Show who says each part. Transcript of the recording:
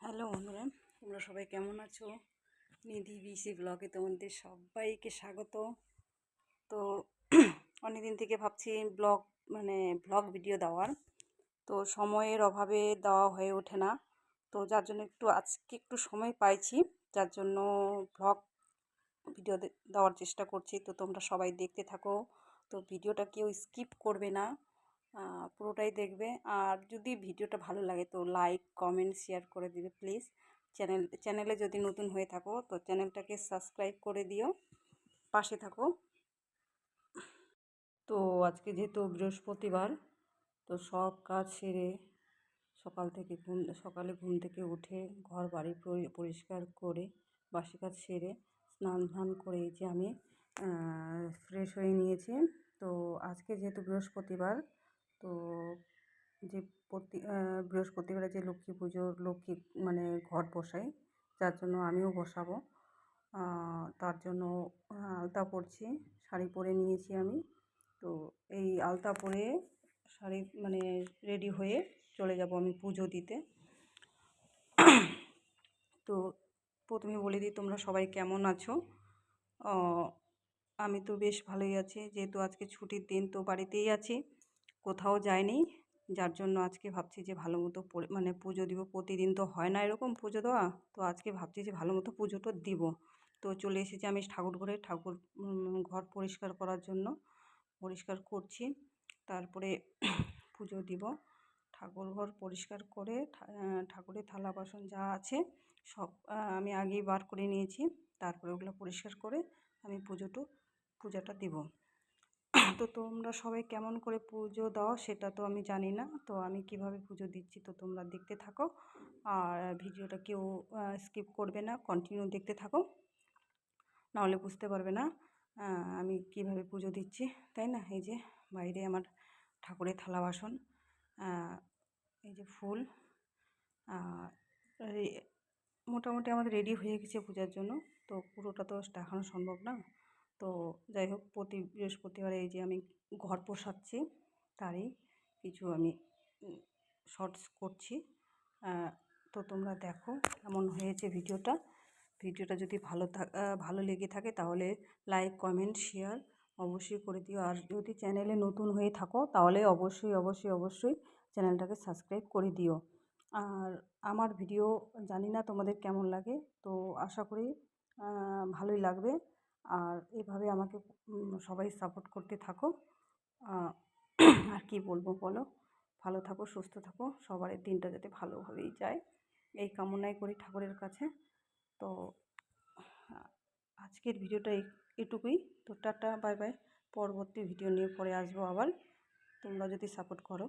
Speaker 1: Hello বন্ধুরা, তোমরা সবাই কেমন আছো? নিধি বিসি ব্লগে তোমাদের সবাইকে স্বাগত। তো অনেকদিন থেকে ভাবছি ব্লগ ভিডিও দেওয়ার, তো সময়ের অভাবে দেওয়া হয়ে ওঠে না। তো যার জন্য আজকে একটু সময় পাইছি, যার জন্য ব্লগ ভিডিও দেওয়ার চেষ্টা করছি। তো তোমরা সবাই দেখতে থাকো, তো ভিডিওটা কেউ স্কিপ করবে না, পুরোটাই দেখবে। আর যদি ভিডিওটা ভালো লাগে তো লাইক কমেন্ট শেয়ার করে দিবে প্লিজ। চ্যানেলে যদি নতুন হয়ে থাকো তো চ্যানেলটাকে সাবস্ক্রাইব করে দিও, পাশে থাকো। তো আজকে যেহেতু বৃহস্পতিবার, তো সব কাজ সেরে সকালে ঘুম থেকে উঠে ঘর বাড়ি পরিষ্কার করে বাসি কাজ সেরে স্নান করে এই যে আমি ফ্রেশ হয়ে নিয়েছি। তো আজকে যেহেতু বৃহস্পতিবার, তো যে বৃহস্পতিবারে যে লক্ষ্মী মানে ঘট বসাই, যার জন্য আমিও বসাবো। তার জন্য আলতা পরছি, শাড়ি পরে নিয়েছি আমি। তো এই আলতা পরে শাড়ি রেডি হয়ে চলে যাব আমি পুজো দিতে। তো প্রথমে বলে দিই, তোমরা সবাই কেমন আছো? আমি তো বেশ ভালোই আছি, যেহেতু আজকে ছুটির দিন, তো বাড়িতেই আছি, কোথাও যাইনি। যার জন্য আজকে ভাবছি যে ভালো মতো পুজো দিব। প্রতিদিন তো হয় না এরকম পুজো দেওয়া, তো আজকে ভাবছি যে ভালো মতো পুজোটা দিব। তো চলে এসেছি আমি ঠাকুর ঘর পরিষ্কার করার জন্য, পরিষ্কার করছি, তারপরে পুজো দিব। ঠাকুর ঘর পরিষ্কার করে ঠাকুরের থালা বাসন যা আছে সব আমি আগেই বার করে নিয়েছি, তারপরে ওগুলো পরিষ্কার করে আমি পূজাটা দিব। তো তোমরা সবাই কেমন করে পুজো দাও সেটা তো আমি জানি না, তো আমি কিভাবে পুজো দিচ্ছি তো তোমরা দেখতে থাকো। আর ভিডিওটা কেউ স্কিপ করবে না, কন্টিনিউ দেখতে থাকো, নাহলে বুঝতে পারবে না আমি কিভাবে পুজো দিচ্ছি, তাই না? এই যে বাইরে আমার ঠাকুরের থালা বাসন, এই যে ফুল, মোটামুটি আমাদের রেডি হয়ে গেছে পূজার জন্য। তো পুরোটা তো দেখানো সম্ভব না, তো যাই হোক, প্রতি বৃহস্পতিবার এই যে আমি ঘর পোছাচ্ছি, তারই কিছু আমি শর্টস করছি। তো তোমরা দেখো কেমন হয়েছে ভিডিওটা যদি ভালো লেগে থাকে তাহলে লাইক কমেন্ট শেয়ার অবশ্যই করে দিও। আর যদি চ্যানেলে নতুন হয়ে থাকো তাহলে অবশ্যই চ্যানেলটাকে সাবস্ক্রাইব করে দিও। আর আমার ভিডিও জানি না তোমাদের কেমন লাগে, তো আশা করি ভালোই লাগবে। আর এভাবে আমাকে সবাই সাপোর্ট করতে থাকো। আর কি বলবো বলো, ভালো থাকো, সুস্থ থাকো, সবার দিনটা যাতে ভালোভাবেই যায় এই কামনাই করি ঠাকুরের কাছে। তো আজকের ভিডিওটা এটুকুই। তো টাটা, বাই বাই। পরবর্তী ভিডিও নিয়ে পরে আসবো আবার, তোমরা যদি সাপোর্ট করো।